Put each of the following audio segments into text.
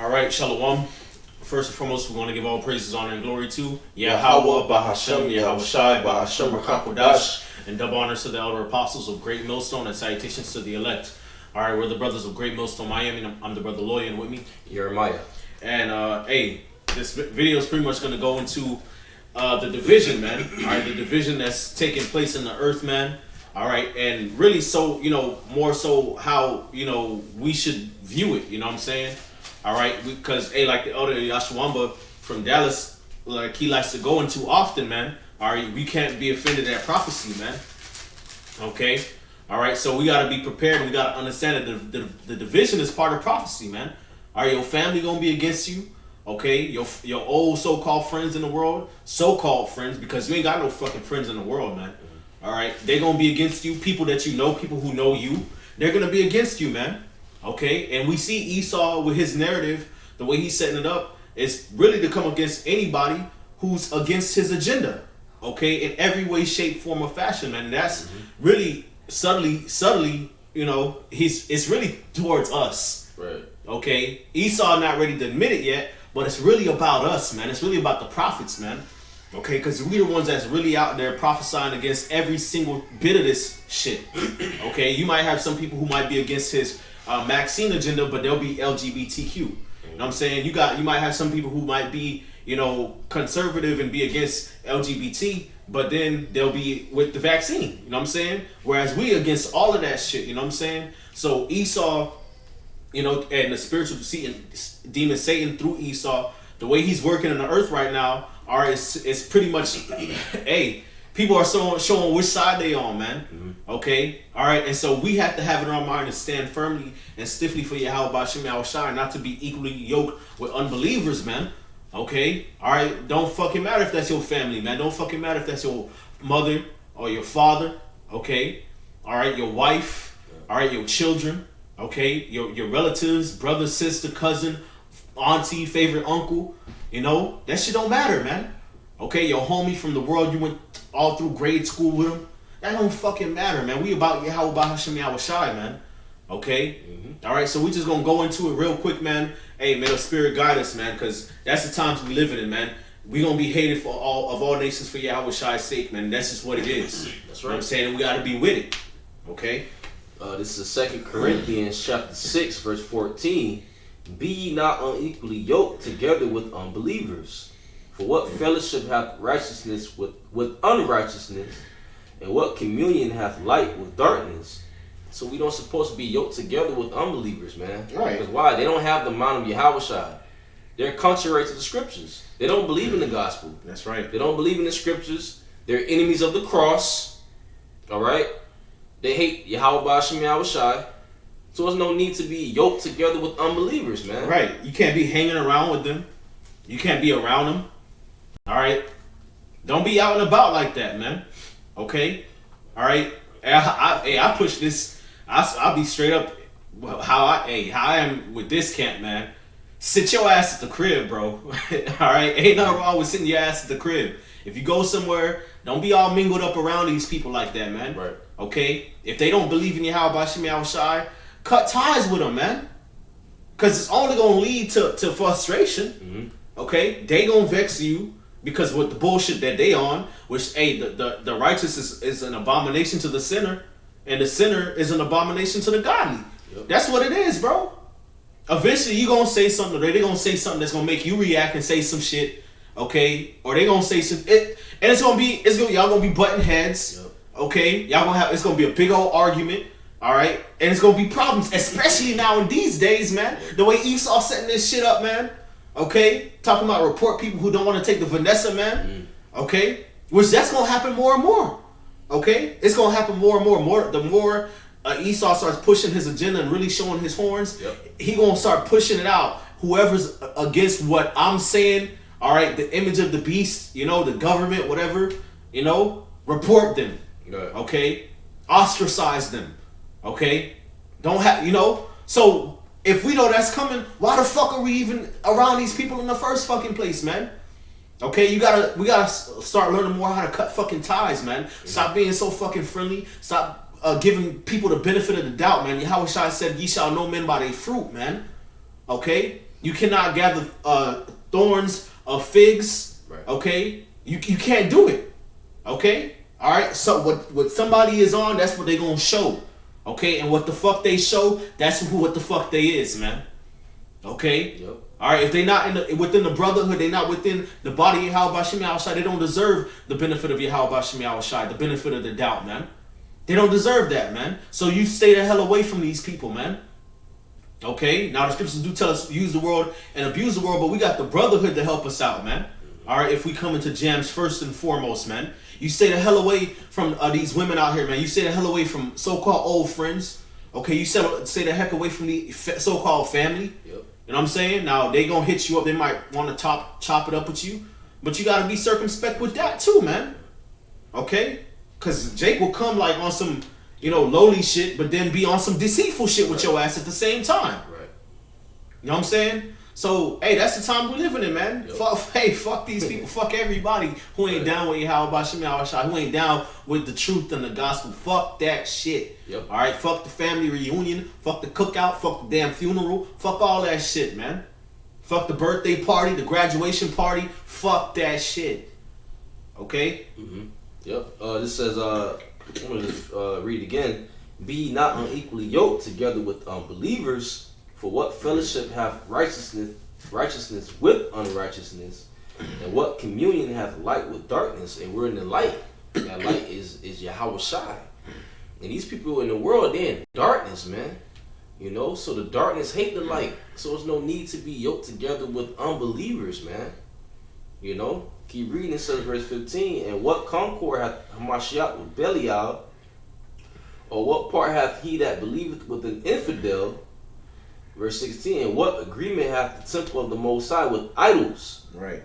All right, Shalom. First and foremost, we want to give all praises, honor, and glory to Yahweh, Bahashem, Yahweh Shai, Bahashem, Rakakodash, and double honors to the elder apostles of Great Millstone and salutations to the elect. All right, we're the brothers of Great Millstone, Miami. And I'm the brother Lawyer, and with me, Jeremiah. And hey, this video is pretty much going to go into the division, man. All right, the division that's taking place in the earth, man. All right, and really, so more so how we should view it. You know what I'm saying? All right, because hey, like the elder Yashwamba from Dallas, like he likes to go into often, man. All right, we can't be offended at prophecy, man. Okay, all right, so we gotta be prepared. We gotta understand that the division is part of prophecy, man. All right, your family gonna be against you. Okay, your old so-called friends in the world, so-called friends, because you ain't got no fucking friends in the world, man. All right, they're gonna be against you. People that you know, people who know you, they're gonna be against you, man. Okay, and we see Esau with his narrative, the way he's setting it up, is really to come against anybody who's against his agenda. Okay, in every way, shape, form, or fashion, man. And that's really subtly, it's really towards us. Right. Okay, Esau not ready to admit it yet, but it's really about us, man. It's really about the prophets, man. Okay, because we the ones that's really out there prophesying against every single bit of this shit. Okay, you might have some people who might be against his Maxine agenda, but they'll be LGBTQ. You know what I'm saying? You might have some people who might be, conservative and be against LGBT, but then they'll be with the vaccine. You know what I'm saying? Whereas we against all of that shit. You know what I'm saying? So Esau, and the spiritual demon Satan through Esau, the way he's working on the earth right now, it's pretty much, hey, people are showing which side they on, man. Okay? All right? And so we have to have it in our mind to stand firmly and stiffly for Yahweh Ba'ashem Yahweh Shai, not to be equally yoked with unbelievers, man. Okay? All right? Don't fucking matter if that's your family, man. Don't fucking matter if that's your mother or your father. Okay? All right? Your wife. All right? Your children. Okay? Your relatives, brother, sister, cousin, auntie, favorite uncle. That shit don't matter, man. Okay? Your homie from the world you went all through grade school with him. That don't fucking matter, man. We about Yahweh Ba'ashem Yahweh Shai, man. Okay? All right, so we just gonna go into it real quick, man. Hey, may the Spirit guide us, man, because that's the times we live in, man. We gonna be hated for all nations for Yahweh Shai's sake, man. That's just what it is. That's right. You know what I'm saying? We gotta be with it. Okay? This is 2 Corinthians chapter 6, verse 14. Be ye not unequally yoked together with unbelievers. For what fellowship hath righteousness with unrighteousness? And what communion hath light with darkness? So we don't supposed to be yoked together with unbelievers, man. Right. Because why? They don't have the mind of Yahweh Shai. They're contrary to the scriptures. They don't believe in the gospel. That's right. They don't believe in the scriptures. They're enemies of the cross. Alright? They hate Yahweh Ba'ashem Yahweh Shai. So there's no need to be yoked together with unbelievers, man. Right. You can't be hanging around with them. You can't be around them. Alright? Don't be out and about like that, man. Okay, all right. I push this. I'll be straight up. How I am with this camp, man. Sit your ass at the crib, bro. All right, ain't nothing wrong with sitting your ass at the crib. If you go somewhere, don't be all mingled up around these people like that, man. Right. Okay. If they don't believe in Yahweh Ba'ashem Yahweh Shai, cut ties with them, man. Cause it's only gonna lead to frustration. Okay, they gonna vex you. Because with the bullshit that they on, which the righteous is an abomination to the sinner, and the sinner is an abomination to the godly. Yep. That's what it is, bro. Eventually you gonna say something, or they gonna say something that's gonna make you react and say some shit, okay? Or they gonna say some and y'all gonna be butting heads, yep. Okay? It's gonna be a big old argument, all right? And it's gonna be problems, especially now in these days, man. The way Esau setting this shit up, man. Okay, talking about report people who don't want to take the Vanessa, man. Okay, which that's gonna happen more and more. Okay, it's gonna happen more and more. The more Esau starts pushing his agenda and really showing his horns, yep. He gonna start pushing it out. Whoever's against what I'm saying, all right, the image of the beast, the government, whatever, report them. Right. Okay, ostracize them. Okay, don't have so. If we know that's coming, why the fuck are we even around these people in the first fucking place, man? Okay, we gotta start learning more how to cut fucking ties, man. Stop being so fucking friendly. Stop giving people the benefit of the doubt, man. Yahweh Shai said, "Ye shall know men by their fruit," man. Okay, You cannot gather thorns of figs. Right. Okay, you can't do it. Okay, all right. So what somebody is on, that's what they gonna show. Okay, and what the fuck they show, that's what the fuck they is, man. Okay. Yep. All right. If they not within the brotherhood, they not within the body of Yahweh Shem Yahushai, they don't deserve the benefit of Yahweh Shem Yahushai, the benefit of the doubt, man. They don't deserve that, man. So you stay the hell away from these people, man. Okay. Now the scriptures do tell us use the world and abuse the world, but we got the brotherhood to help us out, man. All right. If we come into jams first and foremost, man. You stay the hell away from these women out here, man. You stay the hell away from so-called old friends. Okay, you stay the heck away from the so-called family. Yep. You know what I'm saying? Now, they gonna hit you up. They might want to chop it up with you. But you got to be circumspect with that too, man. Okay? Because Jake will come like on some, lowly shit, but then be on some deceitful shit with your ass at the same time. Right. You know what I'm saying? So, hey, that's the time we're living in, man. Yep. Fuck these people. Fuck everybody who ain't down with Yahweh Shem Yahushai, who ain't down with the truth and the gospel. Fuck that shit. Yep. All right? Fuck the family reunion. Fuck the cookout. Fuck the damn funeral. Fuck all that shit, man. Fuck the birthday party, the graduation party. Fuck that shit. Okay? Mm-hmm. Yep. This says, I'm going to just read again. Be not unequally yoked together with unbelievers. For what fellowship hath righteousness with unrighteousness? And what communion hath light with darkness? And we're in the light. That light is Yahweh Shai. And these people in the world, they're in darkness, man. So the darkness hate the light. So there's no need to be yoked together with unbelievers, man. Keep reading. It says verse 15. And what concord hath Hamashiach with Belial? Or what part hath he that believeth with an infidel? Verse 16, and what agreement hath the temple of the Most High with idols? Right.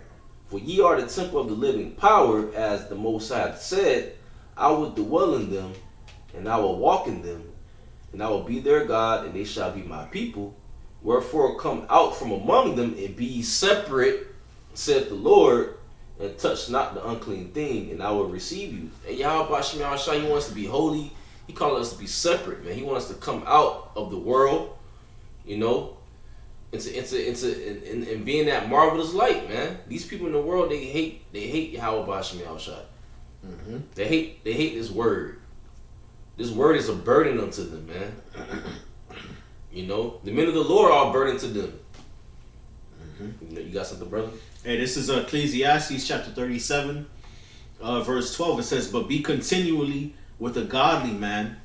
For ye are the temple of the living power, as the Most High hath said, I will dwell in them, and I will walk in them, and I will be their God, and they shall be my people. Wherefore come out from among them, and be ye separate, saith the Lord, and touch not the unclean thing, and I will receive you. And Yahweh Shem Yahushai, he wants to be holy. He calls us to be separate, man. He wants us to come out of the world. And being that marvelous light, man. These people in the world, they hate Yahweh Shem Yahushai. Mm-hmm. They hate this word. This word is a burden unto them, man. The men of the Lord are a burden to them. Mm-hmm. You got something, brother? Hey, this is Ecclesiastes chapter 37, verse 12. It says, but be continually with a godly man,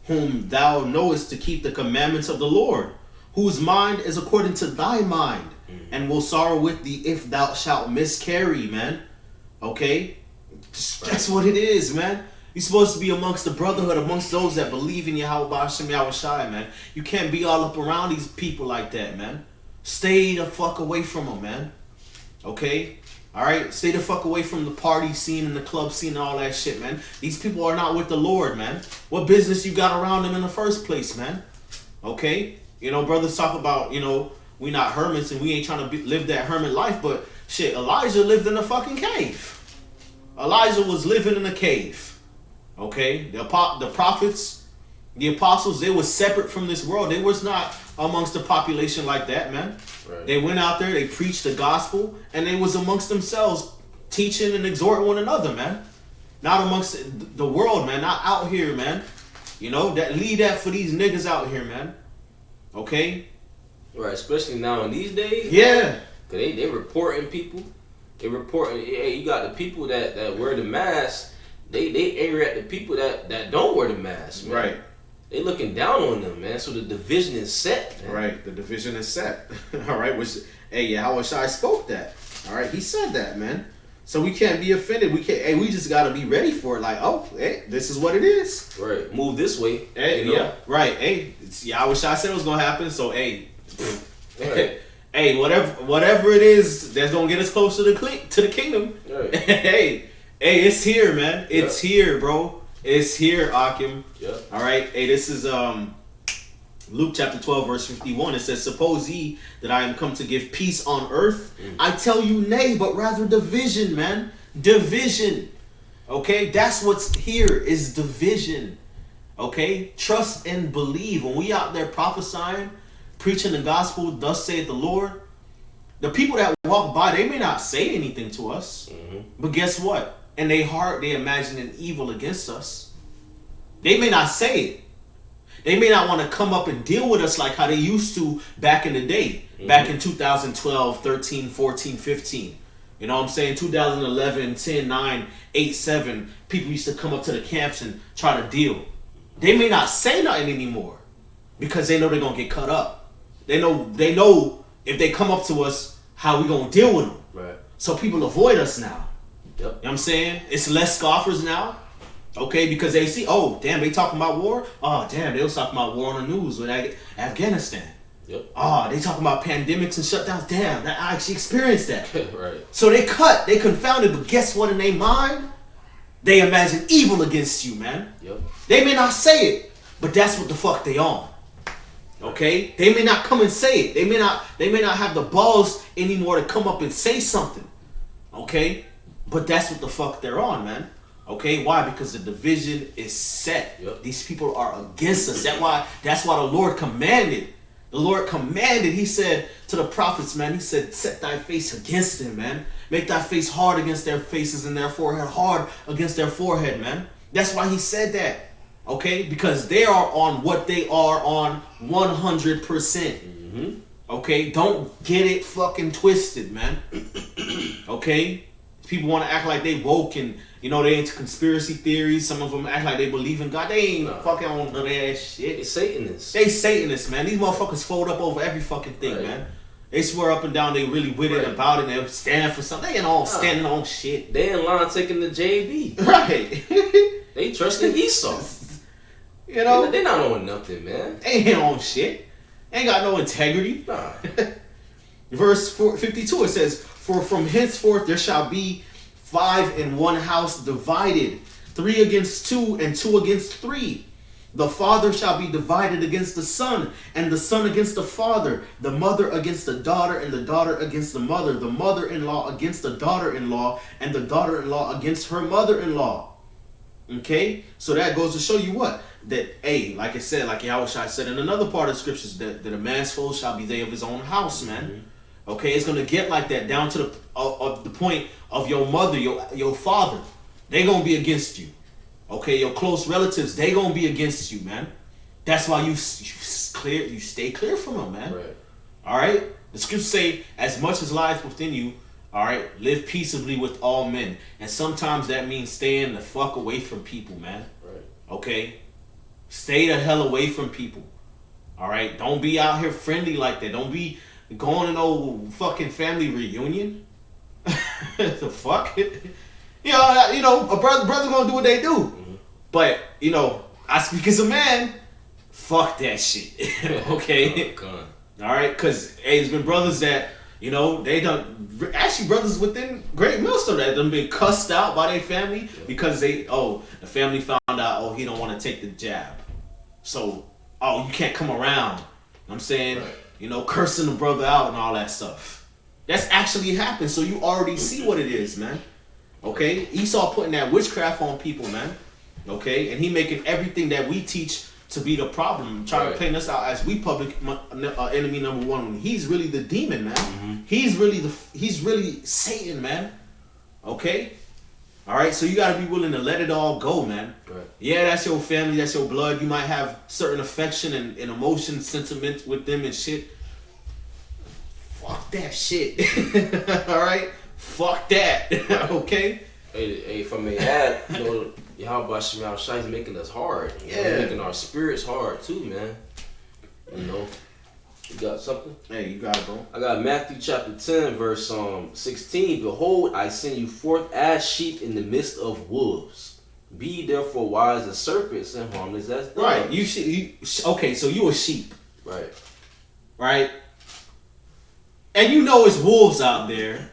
whom thou knowest to keep the commandments of the Lord, whose mind is according to thy mind, and will sorrow with thee if thou shalt miscarry, man. Okay? That's what it is, man. You're supposed to be amongst the brotherhood, amongst those that believe in Yahweh Shem Yahushai, man. You can't be all up around these people like that, man. Stay the fuck away from them, man. Okay? Alright? Stay the fuck away from the party scene and the club scene and all that shit, man. These people are not with the Lord, man. What business you got around them in the first place, man? Okay? Brothers talk about, we not hermits and we ain't trying to live that hermit life, but shit, Elijah lived in a fucking cave. Elijah was living in a cave. Okay? The prophets, the apostles, they were separate from this world. They was not amongst the population like that, man. Right. They went out there, they preached the gospel, and they was amongst themselves teaching and exhorting one another, man. Not amongst the world, man. Not out here, man. That leave that for these niggas out here, man. Okay? Right, especially now in these days. Yeah. Cause they reporting people. They reporting, hey, you got the people that wear the mask. They angry at the people that don't wear the mask, man. Right. They looking down on them, man. So the division is set, man. Right, the division is set. All right, Yahweh Shai spoke that. All right, he said that, man. So we can't be offended. We can't. Hey, we just gotta be ready for it. Like, oh, hey, this is what it is. Right. Move this way. Hey, yeah. Right. Hey, Yahweh Shai said it was gonna happen. So hey, right. Hey, whatever it is that's gonna get us closer to the kingdom. Right. hey, it's here, man. It's here, bro. It's here, Akim. Yeah. All right. Hey, this is Luke chapter 12, verse 51. It says, suppose ye that I am come to give peace on earth? I tell you nay, but rather division, man. Division. Okay? That's what's here is division. Okay? Trust and believe. When we out there prophesying, preaching the gospel, thus saith the Lord, the people that walk by, they may not say anything to us, but guess what? In their heart, they imagine an evil against us. They may not say it. They may not want to come up and deal with us like how they used to back in the day, back in 2012, 13, 14, 15. You know what I'm saying? 2011, 10, 9, 8, 7. People used to come up to the camps and try to deal. They may not say nothing anymore because they know they're going to get cut up. They know if they come up to us, how we going to deal with them. Right. So people avoid us now. Yep. You know what I'm saying? It's less scoffers now. Okay, because they see, oh, damn, they talking about war? Oh, damn, they was talking about war on the news with Afghanistan. Yep. Oh, they talking about pandemics and shutdowns. Damn, I actually experienced that. Right. So they confounded, but guess what in their mind? They imagine evil against you, man. Yep. They may not say it, but that's what the fuck they on. Okay? They may not come and say it. They may not have the balls anymore to come up and say something. Okay? But that's what the fuck they're on, man. Okay, why? Because the division is set. Yep. These people are against us. That's why the Lord commanded. The Lord commanded. He said to the prophets, man, he said, set thy face against them, man. Make thy face hard against their faces and their forehead hard against their forehead, man. That's why he said that. Okay? Because they are on what they are on 100%. Okay? Don't get it fucking twisted, man. Okay? People want to act like they woke and, you know, they into conspiracy theories. Some of them act like they believe in God. They ain't fucking on none of that shit. They Satanists. They Satanists, man. These motherfuckers fold up over every fucking thing, Right. man. They swear up and down they really with it about it. They stand for something. They ain't all standing on shit. They in line taking the JB. Right. They trusting Esau. You know? They not on nothing, man. They ain't on shit. They ain't got no integrity. Nah. Verse 52, it says, for from henceforth there shall be 5 in one house divided, 3 against 2, and 2 against 3. The father shall be divided against the son, and the son against the father, the mother against the daughter, and the daughter against the mother-in-law against the daughter-in-law, and the daughter-in-law against her mother-in-law. Okay? So that goes to show you what? That, hey, like I said, like Yahushua said in another part of the scriptures, that a man's foe shall be they of his own house, man. Okay? It's going to get like that down to the point of your mother, your father. They going to be against you. Okay, your close relatives, they gonna be against you, man. That's why you stay clear from them, man. Right. All right. The scriptures say, "As much as lies within you, all right, live peaceably with all men." And sometimes that means staying the fuck away from people, man. Right. Okay, stay the hell away from people. All right, don't be out here friendly like that. Don't be going to no fucking family reunion. The fuck. You know, a brother gonna do what they do. But, you know, I speak as a man, fuck that shit. Okay? Oh, alright? Because, hey, there's been brothers that, you know, they done, actually brothers within Great Millstone that done been cussed out by their family because the family found out, he don't want to take the jab. So, you can't come around. You know what I'm saying? Right. You know, cursing the brother out and all that stuff. That's actually happened, so you already see what it is, man. Okay? Esau putting that witchcraft on people, man. Okay, and he making everything that we teach to be the problem, trying to paint us out as we public enemy number one. When he's really the demon, man. He's really Satan, man. Okay, all right. So you gotta be willing to let it all go, man. Right. Yeah, that's your family, that's your blood. You might have certain affection and emotion, sentiment with them and shit. Fuck that shit. All right, fuck that. Okay. Hey, if I may add, you know, Yahweh Shemel Shai is making us hard. Yeah. Making our spirits hard too, man. You know. You got something? Hey, you got it, bro. I got Matthew chapter 10, verse 16. Behold, I send you forth as sheep in the midst of wolves. Be ye therefore wise as serpents and harmless as doves. Right. Okay, so you a sheep. Right. Right? And you know it's wolves out there.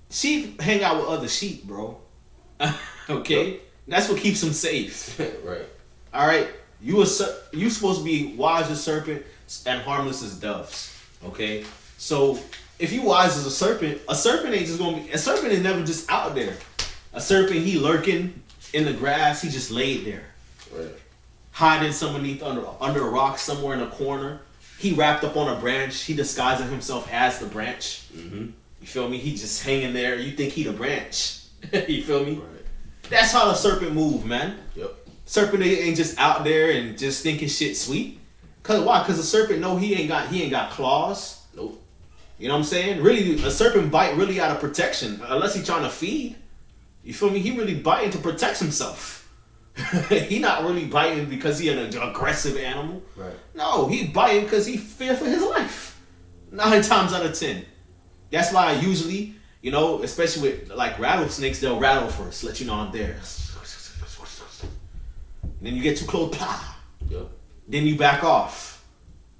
Sheep hang out with other sheep, bro. Okay? Yep. That's what keeps them safe. Right. All right? You supposed to be wise as serpents and harmless as doves. Okay? So, if you wise as a serpent ain't just gonna be... A serpent is never just out there. A serpent, he lurking in the grass. He just laid there. Right. Hiding underneath under a rock somewhere in a corner. He wrapped up on a branch. He disguising himself as the branch. Mm-hmm. You feel me? He just hanging there. You think he the branch. You feel me? Right. That's how the serpent move, man. Yep. Serpent ain't just out there and just thinking shit sweet. Cause why? Cause the serpent know he ain't got claws. Nope. You know what I'm saying? Really, a serpent bite really out of protection. Unless he trying to feed. You feel me? He really biting to protect himself. He not really biting because he an aggressive animal. Right. No, he biting because he fear for his life. 9 times out of 10. That's why usually, you know, especially with like rattlesnakes, they'll rattle first, let you know I'm there. Then you get too close, plah. Yep. Then you back off.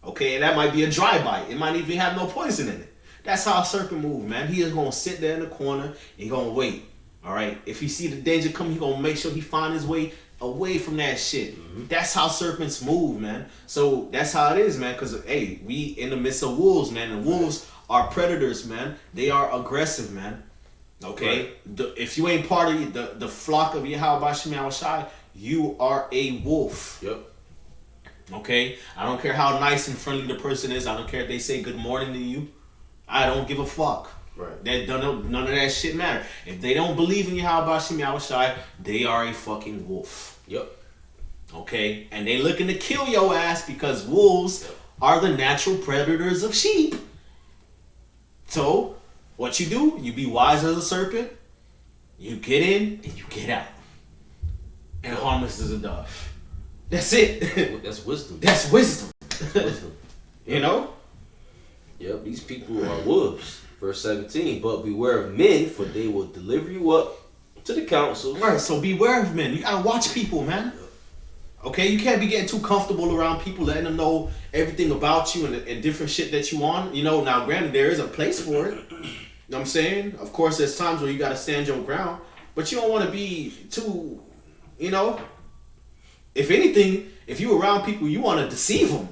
Okay, and that might be a dry bite. It might even have no poison in it. That's how a serpent move, man. He is gonna sit there in the corner and he gonna wait. All right. If he see the danger coming, he gonna make sure he find his way away from that shit. Mm-hmm. That's how serpents move, man. So that's how it is, man. Cause hey, we in the midst of wolves, man. And wolves are predators, man. They are aggressive, man. Okay. Right. If you ain't part of the flock of Yahweh Shem Shai, you are a wolf. Yep. Okay? I don't care how nice and friendly the person is. I don't care if they say good morning to you. I don't give a fuck. Right. None of that shit matter. If they don't believe in Yahweh Shem Shai, they are a fucking wolf. Yep. Okay? And they looking to kill your ass because wolves are the natural predators of sheep. So, what you do, you be wise as a serpent, you get in, and you get out. And harmless as a dove. That's it. That's wisdom. That's wisdom. That's wisdom. You know? Yep, these people are wolves. Verse 17, but beware of men, for they will deliver you up to the councils. Right, so beware of men. You gotta watch people, man. Okay, you can't be getting too comfortable around people, letting them know everything about you and different shit that you on. You know, now granted, there is a place for it. You know what I'm saying? Of course, there's times where you gotta stand your ground, but you don't want to be too, you know. If anything, if you around people, you want to deceive them.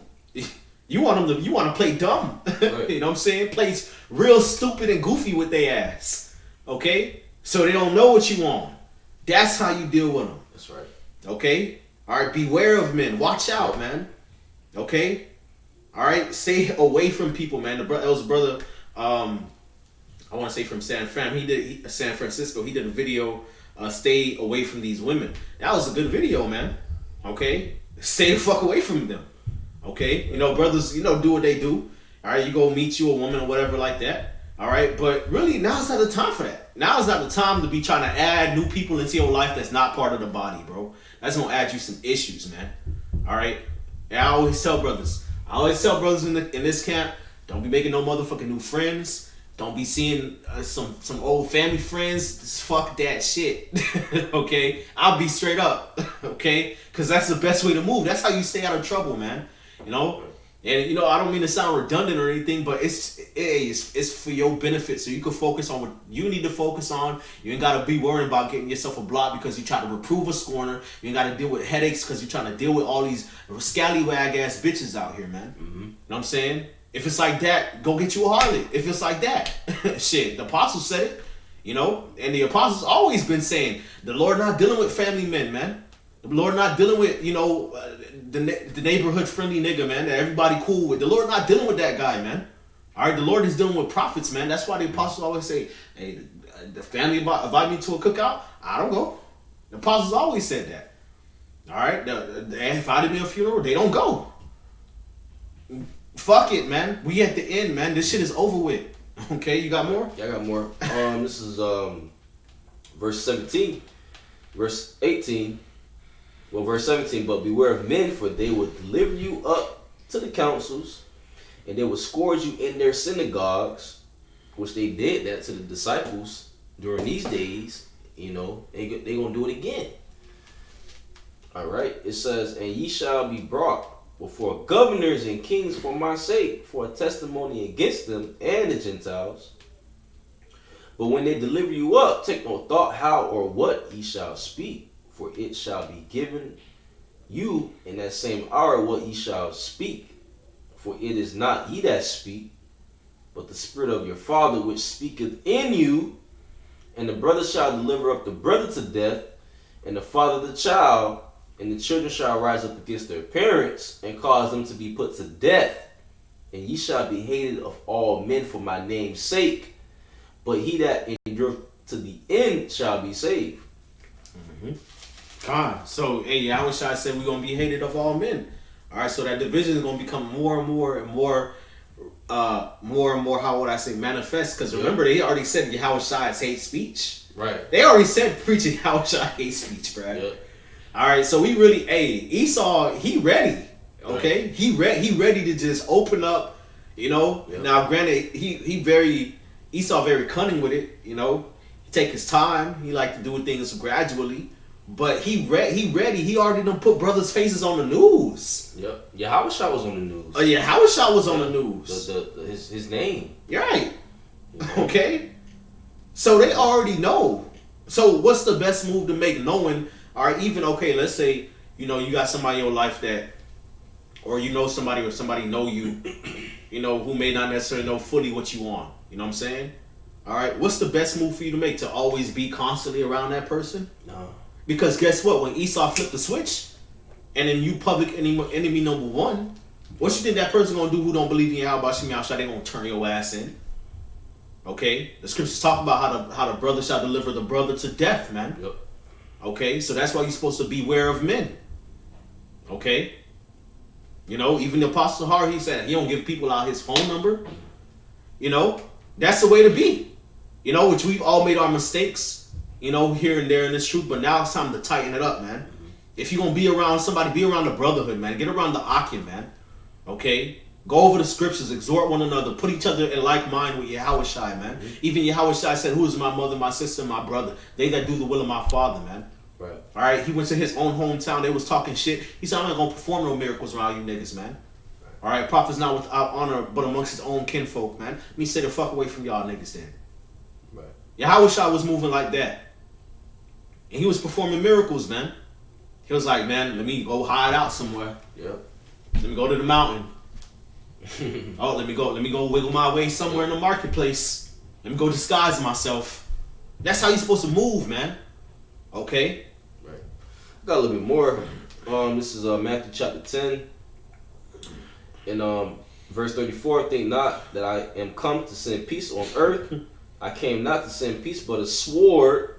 You want them to. You want to play dumb. Right. You know what I'm saying? Play real stupid and goofy with their ass. Okay, so they don't know what you want. That's how you deal with them. That's right. Okay. All right. Beware of men. Watch out, man. Okay. All right. Stay away from people, man. There was a brother. I want to say from San Francisco. He did a video. Stay away from these women. That was a good video, man. Okay. Stay the fuck away from them. Okay, you know, brothers, you know, do what they do. All right, you go meet you a woman or whatever like that. All right, but really, now's not the time for that. Now is not the time to be trying to add new people into your life that's not part of the body, bro. That's gonna add you some issues, man. All right, and I always tell brothers in this camp, don't be making no motherfucking new friends. Don't be seeing some old family friends. Just fuck that shit. Okay, I'll be straight up. Okay, because that's the best way to move. That's how you stay out of trouble, man. You know, and you know, I don't mean to sound redundant or anything, but it's for your benefit, so you can focus on what you need to focus on. You ain't gotta be worried about getting yourself a block because you try to reprove a scorner. You ain't gotta deal with headaches because you're trying to deal with all these scallywag ass bitches out here, man. Mm-hmm. You know what I'm saying? If it's like that, go get you a harlot. If it's like that, shit, the apostles said it, you know, and the apostles always been saying the Lord not dealing with family men, man. The Lord not dealing with, you know, the neighborhood friendly nigga, man, that everybody cool with. The Lord not dealing with that guy, man. All right, the Lord is dealing with prophets, man. That's why the apostles always say, hey, the family invite me to a cookout, I don't go. The apostles always said that. All right, they invited me to a funeral, they don't go. Fuck it, man. We at the end, man. This shit is over with. Okay, you got more? Yeah, I got more. This is verse 17. Verse 18. Well, verse 17, but beware of men, for they will deliver you up to the councils, and they will scourge you in their synagogues, which they did that to the disciples during these days. You know, they gonna do it again. All right, it says, and ye shall be brought before governors and kings for my sake, for a testimony against them and the Gentiles. But when they deliver you up, take no thought how or what ye shall speak, for it shall be given you in that same hour what ye shall speak. For it is not ye that speak, but the Spirit of your Father which speaketh in you. And the brother shall deliver up the brother to death, and the father the child, and the children shall rise up against their parents and cause them to be put to death. and ye shall be hated of all men for my name's sake. But he that endureth to the end shall be saved. God. So, hey, Yahweh Shai said we're going to be hated of all men. All right, so that division is going to become more and more and more, how would I say, manifest. Because remember, they already said Yahweh Shai's hate speech. Right. They already said preaching Yahweh Shai hate speech, bro. Yep. All right, so we really, Esau, he ready. Okay, right. He ready to just open up, you know. Yep. Now, granted, Esau very cunning with it, you know. He take his time. He like to do things gradually, but he ready. He already done put brothers' faces on the news. Yep. Yahweh Shai was on the news. Oh yeah, Yahweh Shai was on the news. His name. You're right. Okay. So they already know. So what's the best move to make, knowing? Or even, okay, let's say, you know, you got somebody in your life that, or you know somebody, or somebody know you, you know, who may not necessarily know fully what you want. You know what I'm saying? All right, what's the best move for you to make? To always be constantly around that person? No. Because guess what? When Esau flipped the switch, and then you public enemy number one, what you think that person gonna do who don't believe in Yahweh Shem Yahushua? They gonna turn your ass in. Okay? The scriptures talk about how the brother shall deliver the brother to death, man. Yep. Okay, so that's why you're supposed to beware of men. Okay? You know, even the Apostle Har, he said he don't give people out his phone number. You know, that's the way to be. You know, which we've all made our mistakes, you know, here and there in this truth, but now it's time to tighten it up, man. If you're going to be around somebody, be around the brotherhood, man. Get around the Akim, man. Okay? Go over the scriptures, exhort one another, put each other in like mind with Yahweh Shai, man. Even Yahweh Shai said, who is my mother, my sister, my brother? They that do the will of my Father, man. Right. All right, he went to his own hometown. They was talking shit. He said, I'm not going to perform no miracles around you niggas, man. All right, prophet's not without honor, but amongst his own kinfolk, man. Let me stay the fuck away from y'all niggas then. Right. Yahweh Shai was moving like that. And he was performing miracles, man. He was like, man, let me go hide out somewhere. Yep. Let me go to the mountain. Oh, let me go wiggle my way somewhere in the marketplace. Let me go disguise myself. That's how you're supposed to move, man. Okay? Right. Got a little bit more. This is Matthew chapter 10. In verse 34, think not that I am come to send peace on earth. I came not to send peace, but a sword.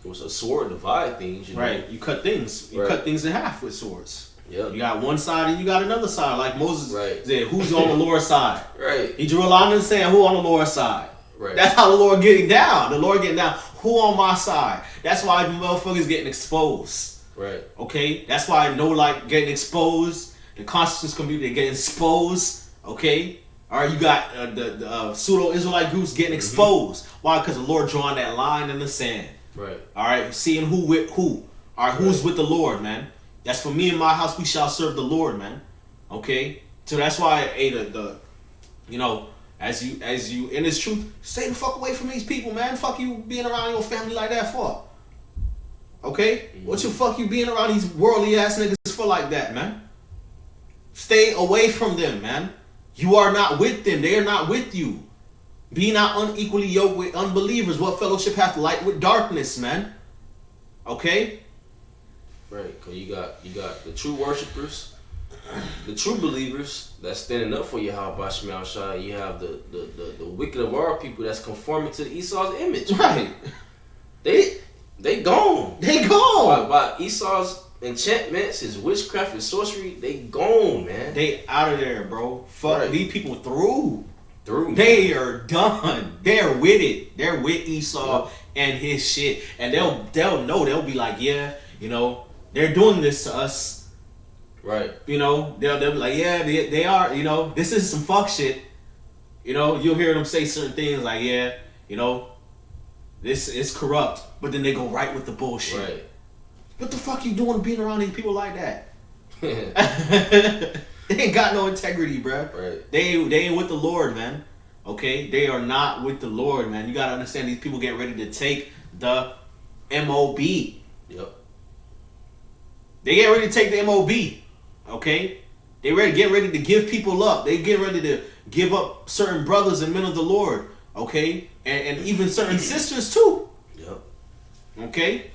It was a sword divide things, you know? Right. You cut things. You cut things in half with swords. Yeah. You got one side and you got another side. Like Moses said, who's on the Lord's side? Right. He drew a line and saying, who on the Lord's side? Right. That's how the Lord getting down. The Lord getting down. Who on my side? That's why the motherfuckers getting exposed. Right. Okay? That's why no light getting exposed. The consciousness community getting exposed. Okay? Alright, you got the pseudo-Israelite groups getting exposed. Why? Because the Lord drawing that line in the sand. Right. Alright? Seeing who with who. Alright, who's with the Lord, man. That's for me and my house, we shall serve the Lord, man. Okay? So that's why, hey, you know, as you in this truth, stay the fuck away from these people, man. Fuck you being around your family like that for. Okay? What you fuck you being around these worldly ass niggas for like that, man? Stay away from them, man. You are not with them. They are not with you. Be not unequally yoked with unbelievers. What fellowship hath light with darkness, man? Okay? Right, cause you got the true worshipers, the true believers that's standing up for Yahweh Shem Yahushua. You have the wicked of our people that's conforming to the Esau's image. Right. They gone. They gone. By Esau's enchantments, his witchcraft, his sorcery, they gone, man. They out of there, bro. Fuck these people through. They are done. They're with it. They're with Esau and his shit. And they'll know. They'll be like, yeah, you know, they're doing this to us. Right. You know, they'll be like, yeah, they are, you know, this is some fuck shit. You know, you'll hear them say certain things like, yeah, you know, this is corrupt. But then they go right with the bullshit. Right. What the fuck you doing being around these people like that? They ain't got no integrity, bro. Right. They ain't with the Lord, man. Okay? They are not with the Lord, man. You gotta understand these people get ready to take the MOB. Yep. They get ready to take the MOB. Okay? They get ready to give people up. They get ready to give up certain brothers and men of the Lord. Okay? And even certain sisters too. Yep. Okay?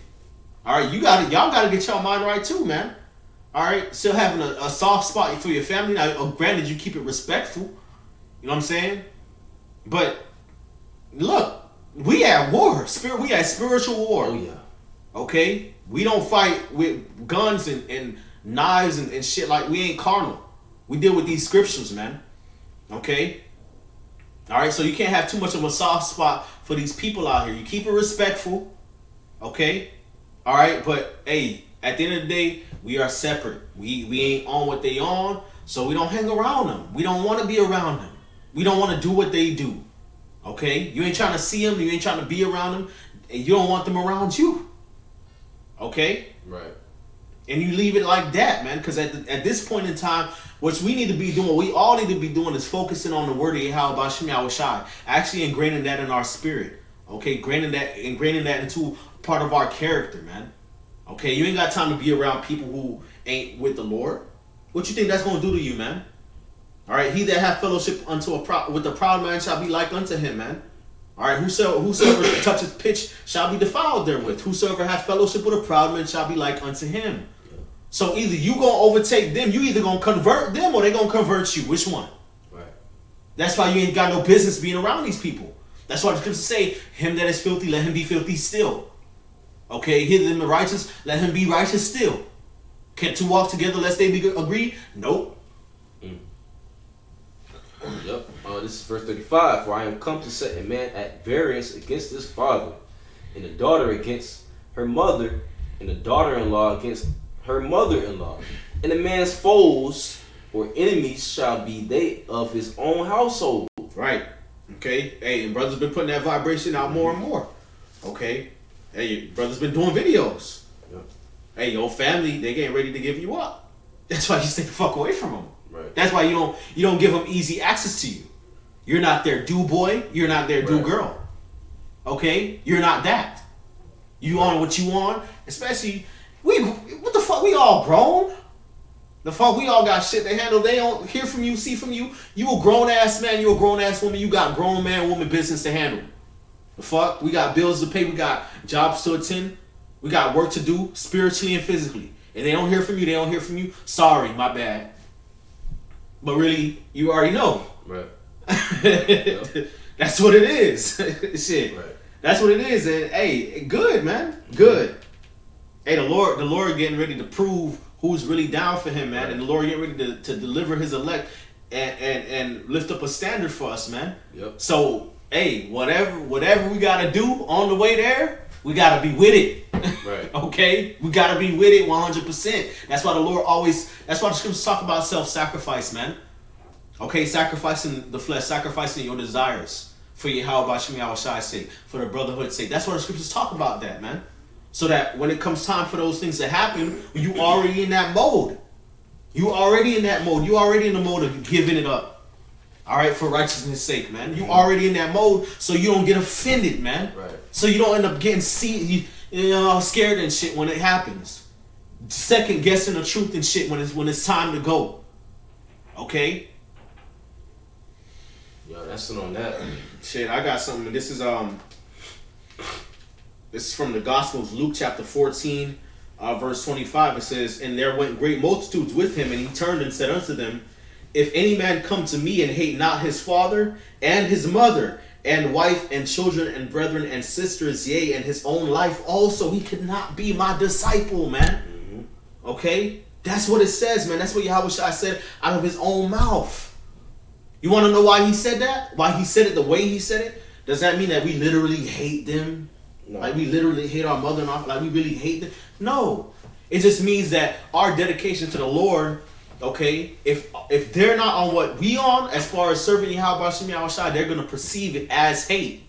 Alright, y'all gotta get y'all mind right too, man. Alright? Still having a soft spot for your family. Now, granted, you keep it respectful. You know what I'm saying? But look, we at war. We at spiritual war. Oh yeah. Okay? We don't fight with guns and knives and shit like we ain't carnal. We deal with these scriptures, man. Okay? Alright, so you can't have too much of a soft spot for these people out here. You keep it respectful. Okay? Alright, but hey, at the end of the day, we are separate. We ain't on what they on, so we don't hang around them. We don't want to be around them. We don't want to do what they do. Okay? You ain't trying to see them, you ain't trying to be around them, and you don't want them around you. Okay? Right. And you leave it like that, man, because at this point in time, what we need to be doing, we all need to be doing is focusing on the word of Yahweh Bashim Yahushai. Actually ingraining that in our spirit. Okay? Ingraining that into part of our character, man. Okay? You ain't got time to be around people who ain't with the Lord. What you think that's going to do to you, man? Alright? He that hath fellowship with the proud man shall be like unto him, man. Alright, whosoever toucheth pitch shall be defiled therewith. Whosoever hath fellowship with a proud man shall be like unto him. So either you gonna overtake them, you either gonna convert them or they gonna convert you. Which one? Right. That's why you ain't got no business being around these people. That's why the scriptures say, him that is filthy, let him be filthy still. Okay, he that is righteous, let him be righteous still. Can two walk together lest they be agreed? Nope. Yep. This is verse 35. For I am come to set a man at variance against his father, and the daughter against her mother, and the daughter-in-law against her mother-in-law. And a man's foes or enemies shall be they of his own household. Right. Okay. Hey, and brothers been putting that vibration out more and more. Okay. Hey, brothers been doing videos. Yep. Hey, your family, they getting ready to give you up. That's why you stay the fuck away from them. Right. That's why you don't give them easy access to you. You're not their do boy. You're not their do girl. Okay? You're not that. You on what you want. Especially, what the fuck? We all grown. The fuck, we all got shit to handle. They don't hear from you, see from you. You a grown ass man. You a grown ass woman. You got grown man, woman business to handle. The fuck? We got bills to pay. We got jobs to attend. We got work to do spiritually and physically. If they don't hear from you, they don't hear from you. Sorry, my bad. But really, you already know. Right. That's what it is. Shit. Right. That's what it is. And hey, good, man. Good. Hey, the Lord getting ready to prove who's really down for him, man. Right. And the Lord getting ready to deliver his elect and lift up a standard for us, man. Yep. So, hey, whatever we gotta do on the way there, we gotta be with it. Right. Okay? We gotta be with it 100%. That's why that's why the scriptures talk about self-sacrifice, man. Okay, sacrificing the flesh, sacrificing your desires for Yahweh Bashim Yahushai's sake, for the brotherhood's sake. That's why the scriptures talk about that, man. So that when it comes time for those things to happen, you already in that mode. You already in that mode. You already in the mode of giving it up. All right, for righteousness' sake, man. You already in that mode, so you don't get offended, man. Right. So you don't end up getting scared and shit when it happens. Second guessing the truth and shit when it's time to go. Okay. Yo, that's it on that. Shit, I got something. This is from the Gospels, Luke chapter 14, verse 25. It says, "And there went great multitudes with him, and he turned and said unto them, If any man come to me and hate not his father and his mother and wife and children and brethren and sisters, yea, and his own life also, he could not be my disciple," man. Mm-hmm. Okay? That's what it says, man. That's what Yahweh Shai said out of his own mouth. You want to know why he said that? Why he said it the way he said it? Does that mean that we literally hate them? No. Like we literally hate our mother and our, like we really hate them? No. It just means that our dedication to the Lord, okay, if they're not on what we on as far as serving Yahweh Bashim Yahushai, they're going to perceive it as hate.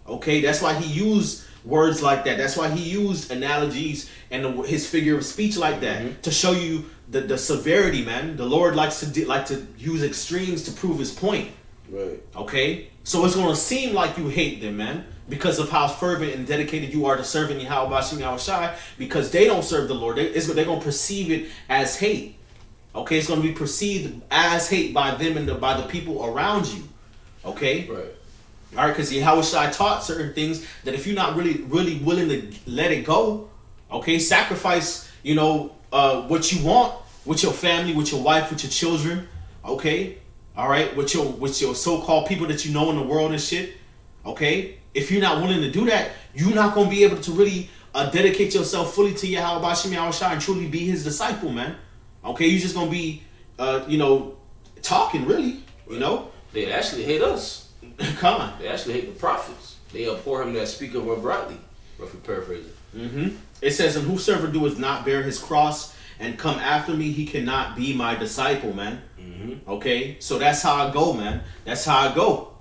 Okay, that's why he used words like that. That's why he used analogies and his figure of speech like that, to show you the severity, man. The Lord likes to use extremes to prove his point. Right. Okay? So it's going to seem like you hate them, man, because of how fervent and dedicated you are to serving Yahweh Bashim Yahushai, because they don't serve the Lord. They're going to perceive it as hate. Okay? It's going to be perceived as hate by them and by the people around you. Okay? Right. All right, because Yahushua taught certain things that if you're not really willing to let it go, okay, sacrifice, what you want with your family, with your wife, with your children, okay, all right, with your so-called people that you know in the world and shit, okay? If you're not willing to do that, you're not gonna be able to really dedicate yourself fully to Yahweh Shem Yahushua and truly be his disciple, man. Okay, you're just gonna be, talking, really, you know? They actually hate us. Come on. They actually hate the prophets. They abhor him that speak of uprightly. Roughly paraphrasing. Mm-hmm. It says, and whosoever doeth not bear his cross and come after me, he cannot be my disciple, man. Mm-hmm. Okay, so that's how I go, man. That's how I go.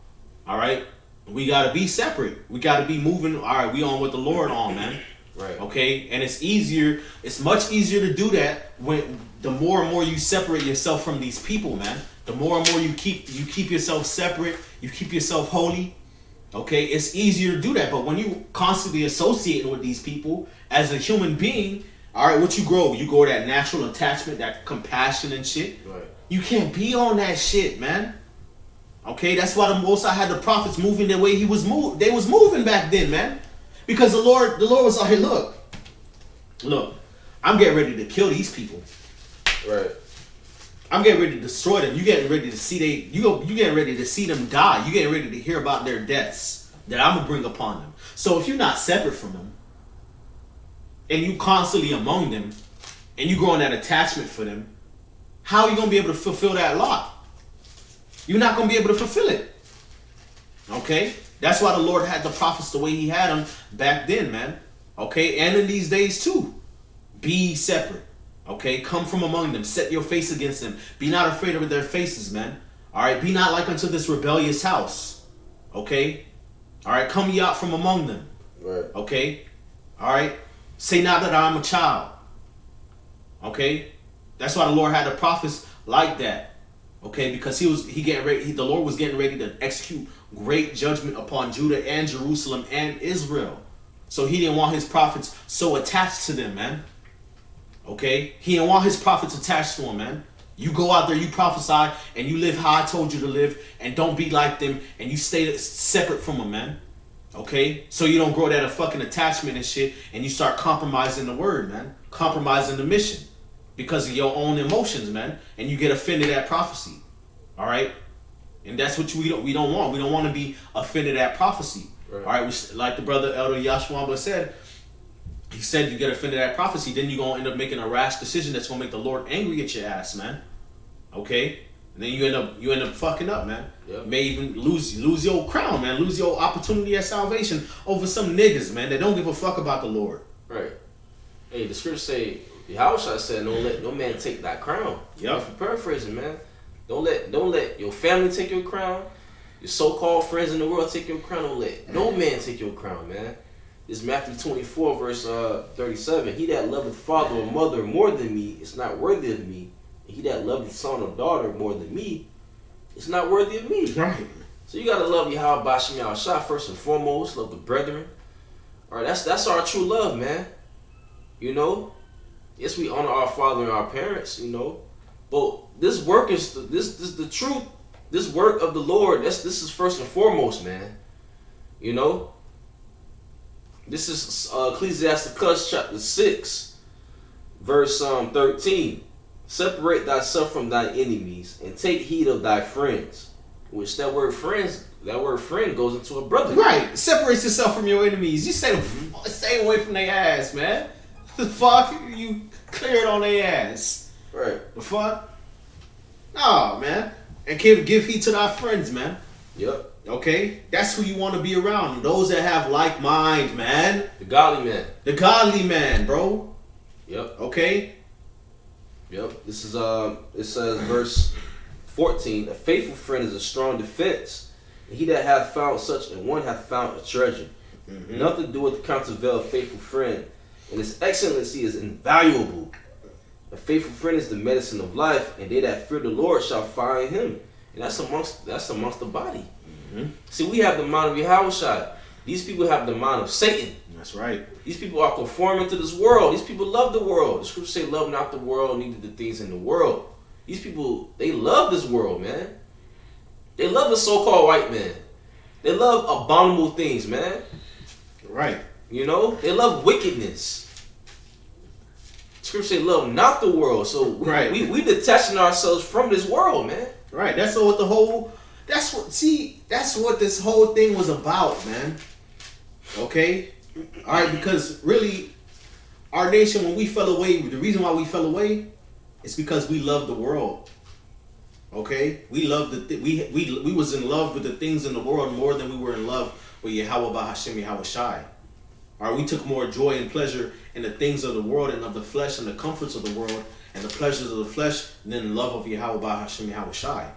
All right, we gotta be separate. We gotta be moving. All right, we on with the Lord on, man. Right. Okay, and it's easier. It's much easier to do that when the more and more you separate yourself from these people, man. The more and more you keep yourself separate. You keep yourself holy. Okay, it's easier to do that. But when you constantly associating with these people as a human being, all right, what you grow? You grow that natural attachment, that compassion and shit. Right. You can't be on that shit, man. Okay, that's why the Most High had the prophets moving the way they was moving back then, man. Because the Lord was like, hey, look, I'm getting ready to kill these people. Right. I'm getting ready to destroy them. You getting ready to see you getting ready to see them die. You getting ready to hear about their deaths that I'm gonna bring upon them. So if you're not separate from them, and you constantly among them, and you growing that attachment for them, how are you gonna be able to fulfill that lot? You're not gonna be able to fulfill it. Okay? That's why the Lord had the prophets the way he had them back then, man. Okay? And in these days too. Be separate. Okay? Come from among them. Set your face against them. Be not afraid of their faces, man. Alright? Be not like unto this rebellious house. Okay? Alright? Come ye out from among them. Right. Okay? Alright? Say not that I am a child. Okay? That's why the Lord had the prophets like that. Okay? Because the Lord was getting ready to execute great judgment upon Judah and Jerusalem and Israel. So he didn't want his prophets so attached to them, man. Okay? He didn't want his prophets attached to him, man. You go out there, you prophesy, and you live how I told you to live, and don't be like them, and you stay separate from them, man. Okay? So you don't grow that fucking attachment and shit, and you start compromising the word, man. Compromising the mission. Because of your own emotions, man. And you get offended at prophecy. Alright? And that's what we don't want. We don't want to be offended at prophecy. Right. Alright? Like the brother Elder Yashwamba said, he said you get offended at prophecy, then you're going to end up making a rash decision that's going to make the Lord angry at your ass, man. Okay? And then you end up fucking up, man. Yep. You may even lose your crown, man. Lose your opportunity at salvation over some niggas, man, that don't give a fuck about the Lord. Right. Hey, the scripture say, Yahushua said, don't let no man take thy crown. Yep. If you're paraphrasing, man. Don't let your family take your crown. Your so-called friends in the world take your crown. Don't let no man take your crown, man. This Matthew 24, verse 37. He that loveth father or mother more than me is not worthy of me. And he that loveth son or daughter more than me is not worthy of me. Right. So you gotta love Yahweh Shem Yahushua first and foremost. Love the brethren. All right, that's our true love, man. You know, yes, we honor our father and our parents. You know, but this work is the truth. This work of the Lord. This is first and foremost, man. You know. This is Ecclesiasticus chapter 6, verse 13. Separate thyself from thy enemies and take heed of thy friends. Which that word friend goes into a brother. Right. Separate yourself from your enemies. You stay away from their ass, man. The fuck? You clear it on their ass. Right. The fuck? No, man. And give heed to thy friends, man. Yep. Okay? That's who you want to be around. Those that have like mind, man. The godly man. The godly man, bro. Yep. Okay? Yep. This is it says verse 14, a faithful friend is a strong defense. And he that hath found such an one hath found a treasure. Mm-hmm. Nothing doeth countervail a faithful friend, and his excellency is invaluable. A faithful friend is the medicine of life, and they that fear the Lord shall find him. And that's amongst the body. Mm-hmm. See, we have the mind of Yahushua. These people have the mind of Satan. That's right. These people are conforming to this world. These people love the world. The scriptures say, love not the world, neither the things in the world. These people, they love this world, man. They love the so-called white man. They love abominable things, man. Right. You know? They love wickedness. Scripture say, love not the world. So we detaching ourselves from this world, man. Right. That's what that's what this whole thing was about, man. Okay? Alright, because really, our nation, when we fell away, the reason why we fell away is because we loved the world. Okay? We loved we was in love with the things in the world more than we were in love with Yahweh Bahashim Yahweh Shai. Alright, we took more joy and pleasure in the things of the world and of the flesh and the comforts of the world and the pleasures of the flesh than the love of Yahweh Bahashim Yahweh Shai.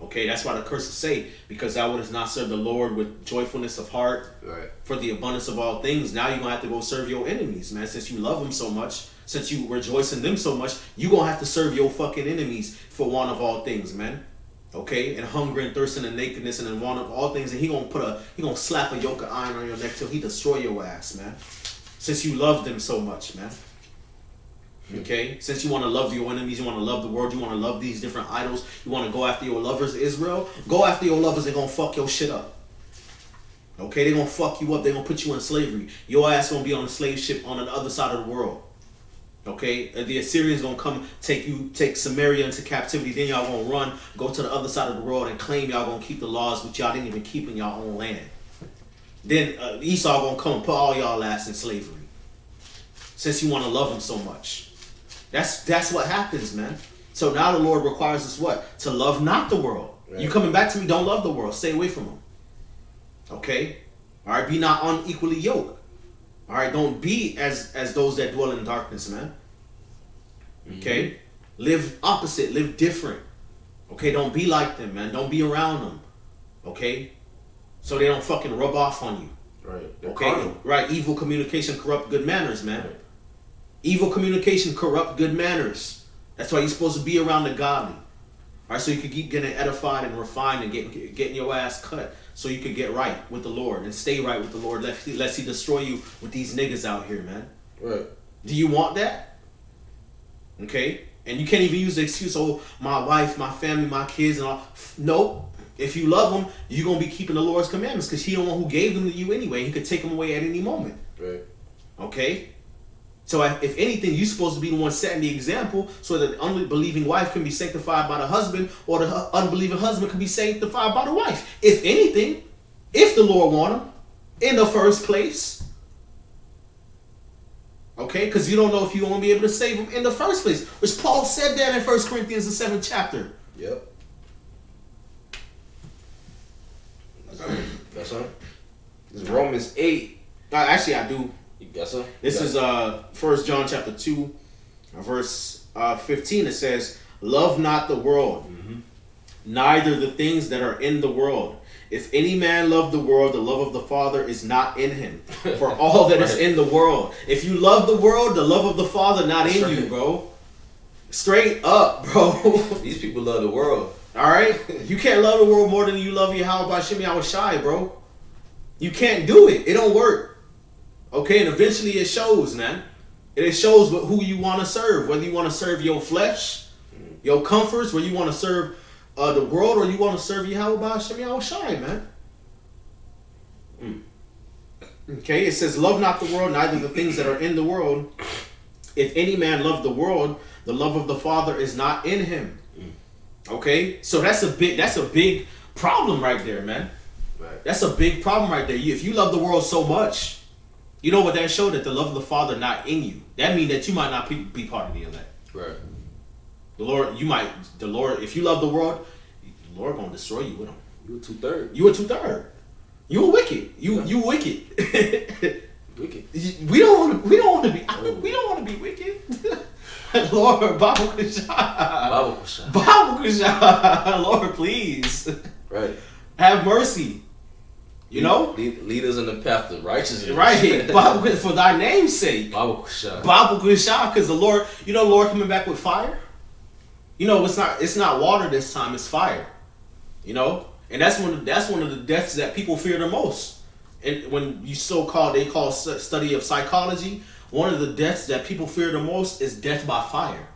Okay, that's why the curses say, because thou wouldest not serve the Lord with joyfulness of heart, right, for the abundance of all things. Now you're going to have to go serve your enemies, man. Since you love them so much, since you rejoice in them so much, you're going to have to serve your fucking enemies for want of all things, man. Okay, and hunger and thirst and nakedness and in want of all things. And he gonna slap a yoke of iron on your neck till he destroy your ass, man. Since you love them so much, man. Okay, since you want to love your enemies, you want to love the world, you want to love these different idols, you want to go after your lovers, Israel, go after your lovers, they're going to fuck your shit up. Okay, they're going to fuck you up, they're going to put you in slavery. Your ass going to be on a slave ship on the other side of the world. Okay, and the Assyrians going to come take Samaria into captivity, then y'all going to run, go to the other side of the world and claim y'all going to keep the laws which y'all didn't even keep in y'all own land. Then Esau going to come and put all y'all ass in slavery. Since you want to love him so much. That's what happens, man. So now the Lord requires us what? To love not the world. Right. You coming back to me, don't love the world. Stay away from them. Okay? Alright, be not unequally yoked. Alright, don't be as those that dwell in darkness, man. Okay? Live opposite, live different. Okay, don't be like them, man. Don't be around them. Okay? So they don't fucking rub off on you. Right. They're carnal. Right, evil communication corrupt good manners, man. Right. Evil communication corrupt good manners. That's why you're supposed to be around the godly. Alright, so you can keep getting edified and refined and getting your ass cut so you can get right with the Lord and stay right with the Lord lest he destroy you with these niggas out here, man. Right. Do you want that? Okay? And you can't even use the excuse, oh, my wife, my family, my kids, and all. Nope. If you love them, you're going to be keeping the Lord's commandments because he the one who gave them to you anyway. He could take them away at any moment. Right. Okay? So if anything, you're supposed to be the one setting the example so that the unbelieving wife can be sanctified by the husband or the unbelieving husband can be sanctified by the wife. If anything, if the Lord want them in the first place. Okay? Because you don't know if you're going to be able to save them in the first place. Which Paul said that in 1 Corinthians, the 7th chapter. Yep. That's right. This is Romans 8. Actually, I do. You got some? This is 1 John chapter 2, verse 15. It says, love not the world, neither the things that are in the world. If any man love the world, the love of the Father is not in him. For all that is in the world. If you love the world, the love of the Father not in you, bro. Straight up, bro. These people love the world. Alright? You can't love the world more than you love Yahweh Bashim Yahweh Shai, bro. You can't do it. It don't work. Okay, and eventually it shows, man. It shows who you want to serve. Whether you want to serve your flesh, your comforts, whether you want to serve the world, or you want to serve Yahweh Bashim Yahweh Shai, man. Okay, it says, love not the world, neither the things that are in the world. If any man love the world, the love of the Father is not in him. Okay, so that's a big problem right there, man. Right. That's a big problem right there. If you love the world so much, you know what that showed? That the love of the Father not in you. That means that you might not be part of the elect. Right. The Lord, if you love the world, the Lord gonna destroy you with him. You a 2/3. You a 2/3. You a wicked. You wicked. Wicked. We don't want to be. We don't want to be wicked. Lord, Babu Kusha. Babu Kusha. Lord, please. Right. Have mercy. You know? Lead us in the path of righteousness. Right. Babu, for thy name's sake. Babu Kusha. Babu Kusha, because the Lord, you know, the Lord coming back with fire. You know, it's not water this time, it's fire. You know? And that's one of the deaths that people fear the most. And when you they call study of psychology, one of the deaths that people fear the most is death by fire.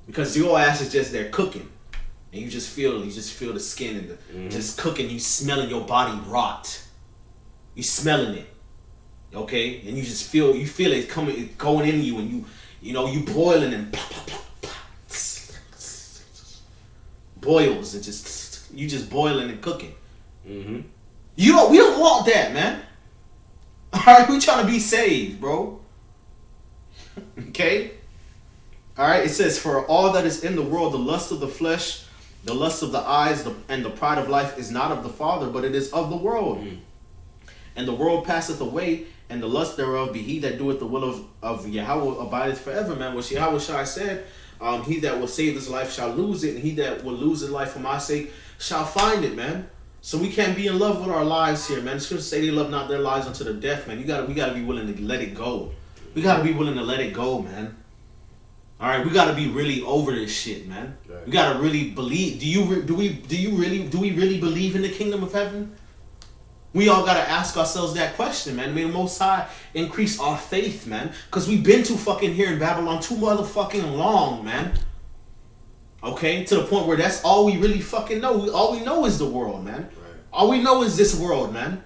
Because your ass is just there cooking. And you just feel the skin and just cooking, you smelling your body rot. You smelling it. Okay? And you feel it going into you, and you know, you boiling and boils and you just boiling and cooking. Mm-hmm. We don't want that, man. Alright, we trying to be saved, bro. Okay? Alright, it says, for all that is in the world, the lust of the flesh, the lust of the eyes, and the pride of life is not of the Father, but it is of the world. Mm. And the world passeth away, and the lust thereof, be he that doeth the will of Yahweh abideth forever, man. Which Yahweh Shai said, he that will save his life shall lose it, and he that will lose his life for my sake shall find it, man. So we can't be in love with our lives here, man. It's going to say they love not their lives unto the death, man. We gotta be willing to let it go. We gotta be willing to let it go, man. All right, we gotta be really over this shit, man. Right. We gotta really believe. Do we really believe in the kingdom of heaven? We all gotta ask ourselves that question, man. May the Most High increase our faith, man, because we've been too fucking here in Babylon too motherfucking long, man. Okay, to the point where that's all we really fucking know. All we know is the world, man. Right. All we know is this world, man.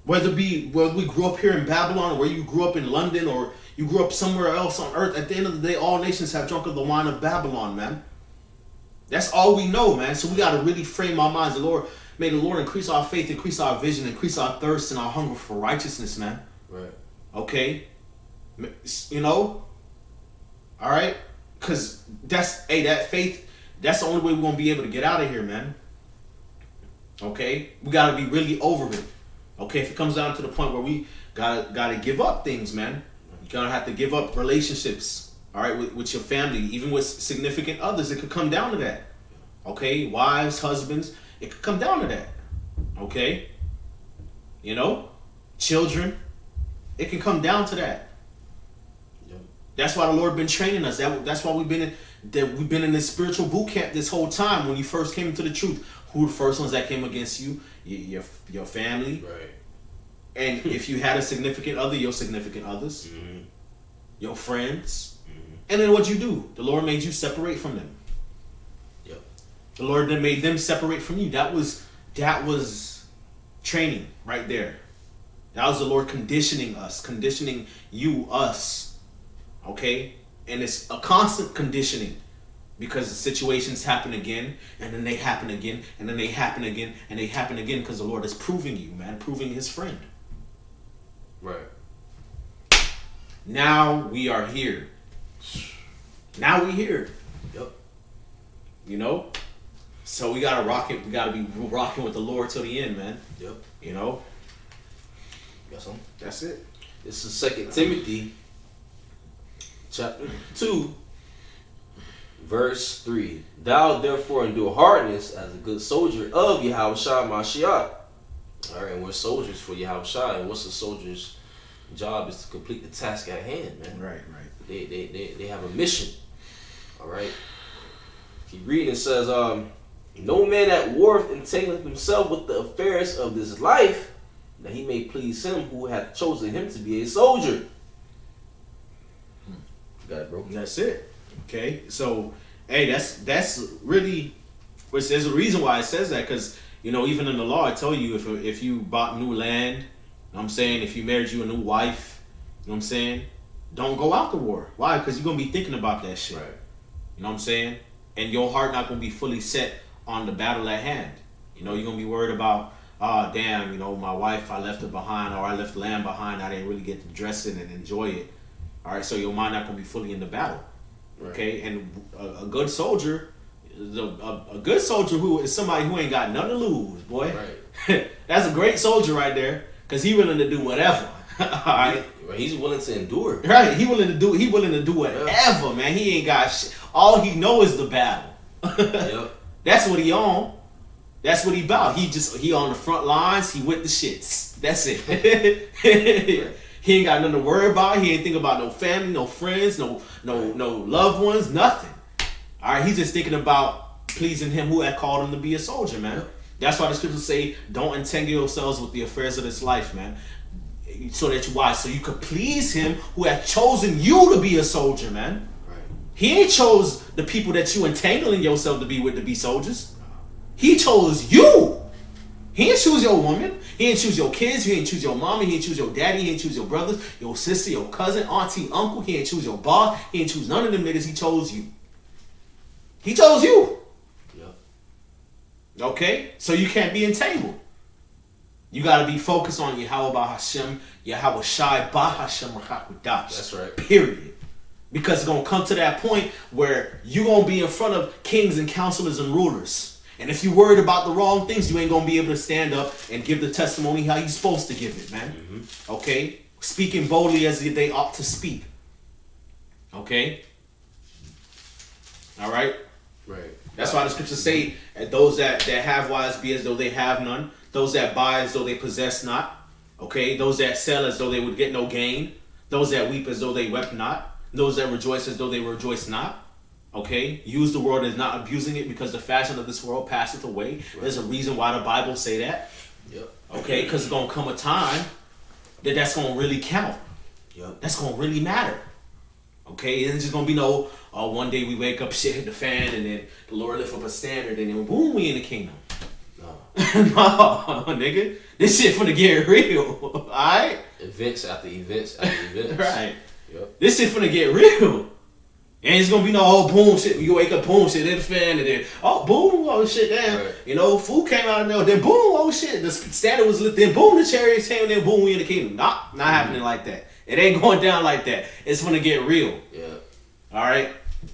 Whether we grew up here in Babylon, or where you grew up in London, or you grew up somewhere else on earth, at the end of the day, all nations have drunk of the wine of Babylon, man. That's all we know, man. So we got to really frame our minds. May the Lord increase our faith, increase our vision, increase our thirst and our hunger for righteousness, man. Right. Okay? You know? All right? Because that faith, that's the only way we're going to be able to get out of here, man. Okay? We got to be really over it. Okay? If it comes down to the point where we got to give up things, man. You're going to have to give up relationships, all right, with your family, even with significant others. It could come down to that. Okay? Wives, husbands, it could come down to that. Okay? You know? Children, it can come down to that. Yep. That's why the Lord been training us. That's why we've been in this spiritual boot camp this whole time. When you first came into the truth, who were the first ones that came against you? Your family. Right. And if you had a significant other, your significant others. Mm-hmm. Your friends. Mm-hmm. And then what you do? The Lord made you separate from them. Yep. The Lord then made them separate from you. That was training right there. That was the Lord conditioning us. Okay? And it's a constant conditioning, because the situations happen again, and then they happen again, and then they happen again, and they happen again, because the Lord is proving you, man, proving his friend. Right. Now we are here. Now we here. Yep. You know? So we gotta rock it. We gotta be rocking with the Lord till the end, man. Yep. You know? Got something? That's it. This is 2 Timothy chapter 2, verse 3. Thou therefore endure hardness as a good soldier of Yahweh Shai Mashiach. Alright, and we're soldiers for Yahweh Shai. And what's a soldier's job is to complete the task at hand, man. Right. They have a mission. Alright. Keep reading. It says, no man that warreth entangleth himself with the affairs of this life, that he may please him who hath chosen him to be a soldier. Got it, bro. That's it. Okay. So, hey, that's really, which there's a reason why it says that, because, you know, even in the law, I tell you, if you bought new land, you know what I'm saying, if you married you a new wife, you know what I'm saying, don't go out to war. Why? Because you're going to be thinking about that shit. Right. You know what I'm saying? And your heart not going to be fully set on the battle at hand. You know, you're going to be worried about, oh, damn, you know, my wife, I left her behind, or I left the land behind, I didn't really get to dress it and enjoy it. All right, so your mind not going to be fully in the battle. Right. Okay? And a good soldier, a good soldier who is somebody who ain't got nothing to lose, boy. Right. That's a great soldier right there, because he's willing to do whatever. All right? He's willing to endure. Right, he willing to do whatever, man. He ain't got shit. All he know is the battle. Yep. That's what he on. That's what he about. He on the front lines. He with the shits. That's it. Right. He ain't got nothing to worry about. He ain't thinking about no family, no friends, no loved ones, nothing. All right, he's just thinking about pleasing him who had called him to be a soldier, man. Yep. That's why the scriptures say, don't entangle yourselves with the affairs of this life, man. So you could please him who had chosen you to be a soldier, man. Right. He ain't chose the people that you entangling yourself to be with to be soldiers. He chose you. He didn't choose your woman. He didn't choose your kids. He didn't choose your mama. He didn't choose your daddy. He didn't choose your brothers, your sister, your cousin, auntie, uncle. He didn't choose your boss. He didn't choose none of them niggas. He chose you. He chose you. Yep. Okay? So you can't be entangled. You got to be focused on Yahweh Bahashem, Yahweh Shai Bahashem Rachakudash. That's right. Period. Because it's going to come to that point where you're going to be in front of kings and counselors and rulers. And if you're worried about the wrong things, you ain't going to be able to stand up and give the testimony how you're supposed to give it, man. Mm-hmm. Okay? Speaking boldly as they ought to speak. Okay? All right? Right. That's why the scriptures say, those that have wives be as though they have none. Those that buy as though they possess not. Okay? Those that sell as though they would get no gain. Those that weep as though they wept not. Those that rejoice as though they rejoice not. Okay? Use the word as not abusing it, because the fashion of this world passeth away. Right. There's a reason why the Bible say that. Yep. Okay? Because it's going to come a time that's going to really count. Yep. That's going to really matter. Okay? It's just going to be no, one day we wake up, shit hit the fan, and then the Lord lift up a standard, and then boom, we in the kingdom. No. No, nigga. This shit finna get real. Alright? Events after events after events. Right. Yep. This shit finna get real. And it's gonna be no boom shit. You wake up, boom shit, then the fan, and then boom, shit, damn. Right. You know, food came out of there, then boom, shit. The standard was lit, then boom, the chariots came, then boom, we in the kingdom. Not happening like that. It ain't going down like that. It's gonna get real. Yeah. Alright?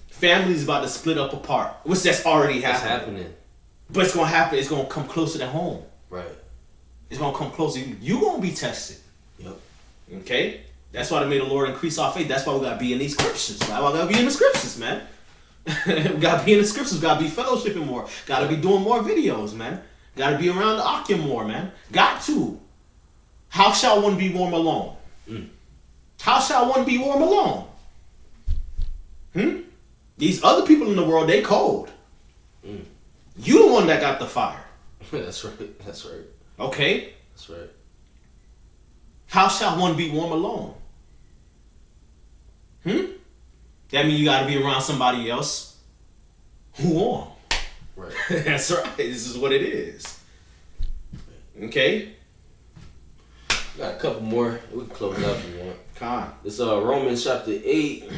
Family's about to split up apart. Which that's already happening. It's happening. But it's gonna happen. It's gonna come closer to home. Right. It's gonna come closer. You gonna be tested. Yep. Okay? That's why they made the Lord increase our faith. That's why we gotta be in these scriptures. That's why we gotta be in the scriptures, man. We gotta be in the scriptures. We gotta be fellowshipping more. Gotta be doing more videos, man. Gotta be around the Akim more, man. Got to. How shall one be warm alone? How shall one be warm alone? These other people in the world, they cold. You the one that got the fire. That's right. That's right. Okay? That's right. How shall one be warm alone? That means you gotta be around somebody else who warm. Right. That's right. This is what it is. Okay? Got a couple more. We can close out if you want. Come on. It's Romans chapter 8.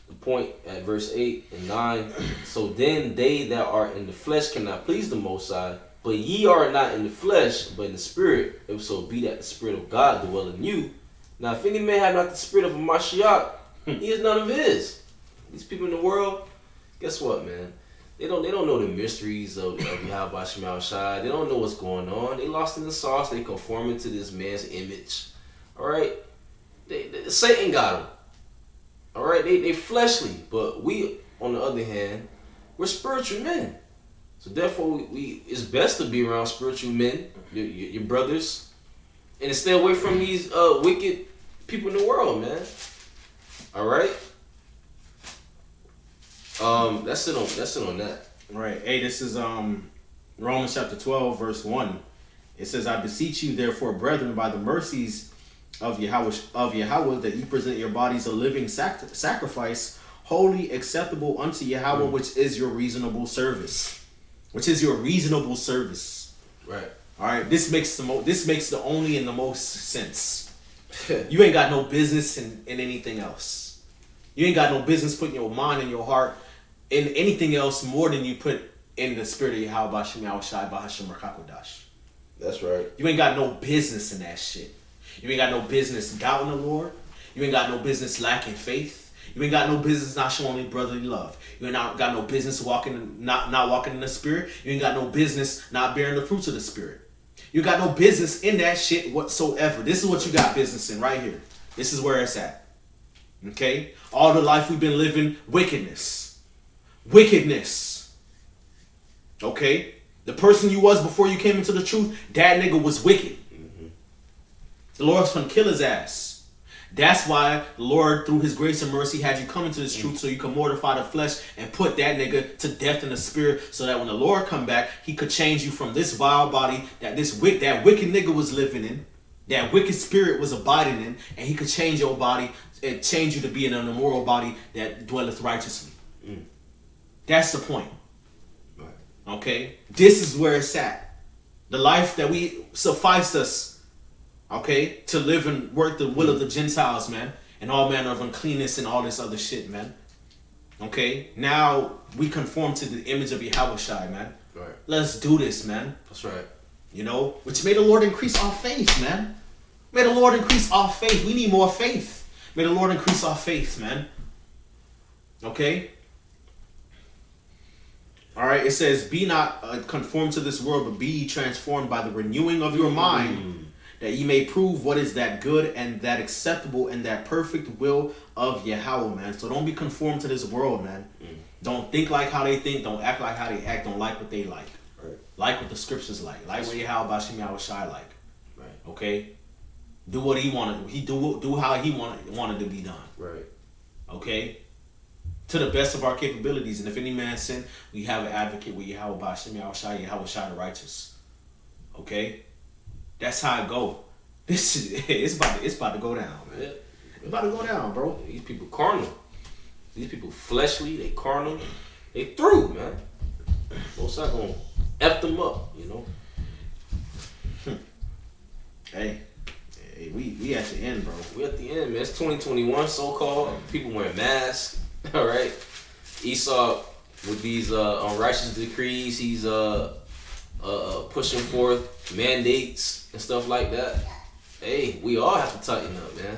The point at verse 8 and 9. So then they that are in the flesh cannot please the Most High, but ye are not in the flesh, but in the spirit, if so be that the Spirit of God dwell in you. Now if any man have not the spirit of a Mashiach, he is none of his. These people in the world, guess what, man? They don't know the mysteries of Yahweh Shema Shai. They don't know what's going on. They lost in the sauce. They conforming to this man's image. All right? Satan got them. All right? They fleshly. But we, on the other hand, we're spiritual men. So therefore, it's best to be around spiritual men, your brothers, and to stay away from these wicked people in the world, man. All right? That's it on that. Right. Hey, this is Romans chapter 12, verse 1. It says, I beseech you, therefore, brethren, by the mercies of Yahweh, that you present your bodies a living sacrifice, holy, acceptable unto Yahweh, which is your reasonable service. Which is your reasonable service. Right. All right. This makes the only and the most sense. You ain't got no business in anything else. You ain't got no business putting your mind and your heart in anything else more than you put in the spirit of Yahweh B'Shem Yahweh Shai B'Hashem Rachakodash. That's right. You ain't got no business in that shit. You ain't got no business doubting the Lord. You ain't got no business lacking faith. You ain't got no business not showing any brotherly love. You ain't got no business not walking in the spirit. You ain't got no business not bearing the fruits of the spirit. You got no business in that shit whatsoever. This is what you got business in right here. This is where it's at. Okay? All the life we've been living, wickedness. Wickedness. Okay? The person you was before you came into the truth, that nigga was wicked. The Lord's gonna kill his ass. That's why the Lord, through his grace and mercy, had you come into this truth so you can mortify the flesh and put that nigga to death in the spirit, so that when the Lord come back, he could change you from this vile body that that wicked nigga was living in, that wicked spirit was abiding in, and he could change your body and change you to be in an immoral body that dwelleth righteously. That's the point. Okay? This is where it's at. The life that we sufficed us, okay, to live and work the will of the Gentiles, man, and all manner of uncleanness and all this other shit, man. Okay, now we conform to the image of Yahushua, man. Right. Let's do this, man. That's right. You know, which may the Lord increase our faith, man. May the Lord increase our faith. We need more faith. May the Lord increase our faith, man. Okay? All right, it says, be not conformed to this world, but be ye transformed by the renewing of your mind, that ye may prove what is that good and that acceptable and that perfect will of Yahweh, man. So don't be conformed to this world, man. Don't think like how they think. Don't act like how they act. Don't like what they like. Right. Like what the scriptures like. Like what Yahweh Bashim Yahushai like. Right. Okay? Do what he wanted. He do how he wanted to be done. Right. Okay? To the best of our capabilities. And if any man sin, we have an advocate with Yahweh Bashim Yahushai the righteous. Okay? That's how it go. This it's about to go down, man. Yeah. It's about to go down, bro. These people carnal. These people fleshly. They carnal. They through, man. Most I gonna F them up, you know. Hey, we at the end, bro. We at the end, man. It's 2021, so-called. People wearing masks. All right. Esau with these unrighteous decrees, he's pushing forth mandates and stuff like that. Hey, we all have to tighten up, man.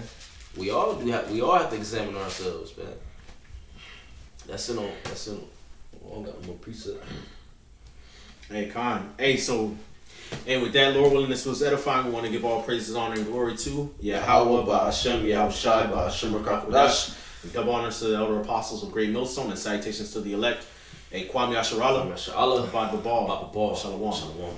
We all have to examine ourselves, man. That's it on. I got more precept. Hey, Khan. Hey, so, and with that, Lord willing, this was edifying. We want to give all praises, honor, and glory to Yahweh, Ba'ashem, Yahushai, Ba'ashem, Rakakadash. We double honors to the elder apostles of Great Millstone and salutations to the elect. Hey, Kwame Asharala. Mashallah. Baba Ball. Baba Ball. Shalom. Shalom.